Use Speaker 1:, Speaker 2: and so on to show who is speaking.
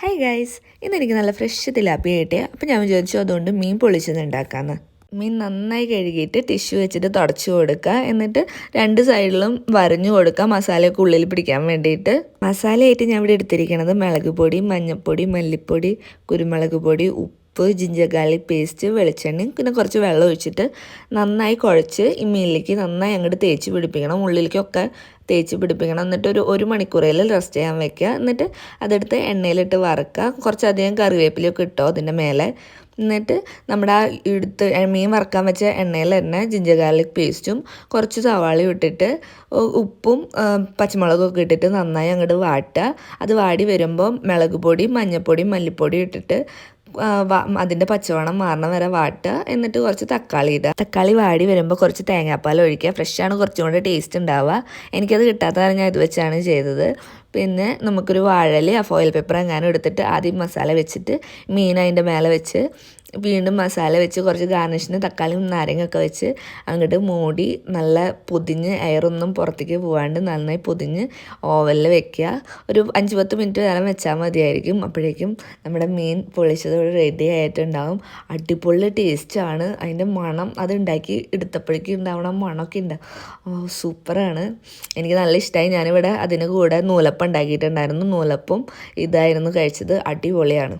Speaker 1: Hi guys, ഇന്നെനിക്ക് നല്ല fresh tilapia കിട്ടിയ അപ്പോൾ ഞാൻ വിചാരിച്ചു അതുകൊണ്ട് മീൻ പൊള്ളിച്ചത് ഉണ്ടാക്കാമെന്ന്. മീൻ നന്നായി കഴുകിയിട്ട് ടിഷ്യൂ വെച്ചിട്ട് തുടച്ചു കൊടുക്കുക. എന്നിട്ട് രണ്ട് സൈഡിലും വരഞ്ഞു കൊടുക്കുക മസാലയൊക്കെ ഉള്ളിൽ പിടിക്കാൻ വേണ്ടിയിട്ട്. മസാലയായിട്ട് ഞാൻ ഇവിടെ എടുത്തിരിക്കുന്നത് മുളക് പൊടി, മഞ്ഞൾപ്പൊടി, മല്ലിപ്പൊടി, കുരുമുളക് പൊടി, ഉപ്പ്, ജിഞ്ചർ ഗാർലിക് പേസ്റ്റ്, വെളിച്ചെണ്ണയും പിന്നെ കുറച്ച് വെള്ളം ഒഴിച്ചിട്ട് നന്നായി കുഴച്ച് ഈ മീനിലേക്ക് നന്നായി അങ്ങോട്ട് തേച്ച് പിടിപ്പിക്കണം. ഉള്ളിലേക്കൊക്കെ തേച്ച് പിടിപ്പിക്കണം. എന്നിട്ട് ഒരു മണിക്കൂറിൽ റെസ്റ്റ് ചെയ്യാൻ വെക്കുക. എന്നിട്ട് അതെടുത്ത് എണ്ണയിലിട്ട് വറുക്കുക. കുറച്ചധികം കറിവേപ്പിലയൊക്കെ ഇട്ടോ അതിൻ്റെ മേലെ. എന്നിട്ട് നമ്മുടെ ആ മീൻ വറുക്കാൻ വെച്ച എണ്ണയിൽ തന്നെ ജിഞ്ചർ ഗാർലിക് പേസ്റ്റും കുറച്ച് സവാളയും ഇട്ടിട്ട് ഉപ്പും പച്ചമുളകൊക്കെ ഇട്ടിട്ട് നന്നായി അങ്ങോട്ട് വാട്ടുക. അത് വാടി വരുമ്പോൾ മുളക് പൊടി, മഞ്ഞൾപ്പൊടി, മല്ലിപ്പൊടി ഇട്ടിട്ട് അതിൻ്റെ പച്ചവണം മാറണ വരെ വാട്ടുക. എന്നിട്ട് കുറച്ച് തക്കാളി ഇടുക. തക്കാളി വാടി വരുമ്പോൾ കുറച്ച് തേങ്ങാപ്പാൽ ഒഴിക്കുക. ഫ്രഷാണ് കുറച്ചും കൂടെ ടേസ്റ്റ് ഉണ്ടാവുക. എനിക്കത് കിട്ടാത്തതാണ് ഞാൻ ഇത് വെച്ചാണ് ചെയ്തത്. പിന്നെ നമുക്കൊരു വാഴയില ഫോയിൽ പേപ്പർ എങ്ങാനും എടുത്തിട്ട് ആദ്യം മസാല വെച്ചിട്ട് മീൻ അതിൻ്റെ മേലെ വെച്ച് വീണ്ടും മസാല വെച്ച് കുറച്ച് ഗാർണിഷിന് തക്കാളിയും നാരങ്ങയൊക്കെ വെച്ച് അങ്ങോട്ട് മൂടി നല്ല പൊതിഞ്ഞ് എയറൊന്നും പുറത്തേക്ക് പോകാണ്ട് നന്നായി പൊതിഞ്ഞ് ഓവനിൽ വെക്കുക. ഒരു 5-10 മിനിറ്റ് നേരം വെച്ചാൽ മതിയായിരിക്കും. അപ്പോഴേക്കും നമ്മുടെ മീൻ പൊള്ളിച്ചത് ഇവിടെ റെഡി ആയിട്ടുണ്ടാവും. അടിപൊളി ടേസ്റ്റാണ്. അതിൻ്റെ മണം അത് ഉണ്ടാക്കി എടുത്തപ്പോഴേക്കും ഉണ്ടാവണം മണമൊക്കെ ഉണ്ടാവും. സൂപ്പറാണ്. എനിക്ക് നല്ല ഇഷ്ടമായി. ഞാനിവിടെ അതിന് കൂടെ നൂലപ്പം ഉണ്ടാക്കിയിട്ടുണ്ടായിരുന്നു. നൂലപ്പം ഇതായിരുന്നു കഴിച്ചത്. അടിപൊളിയാണ്.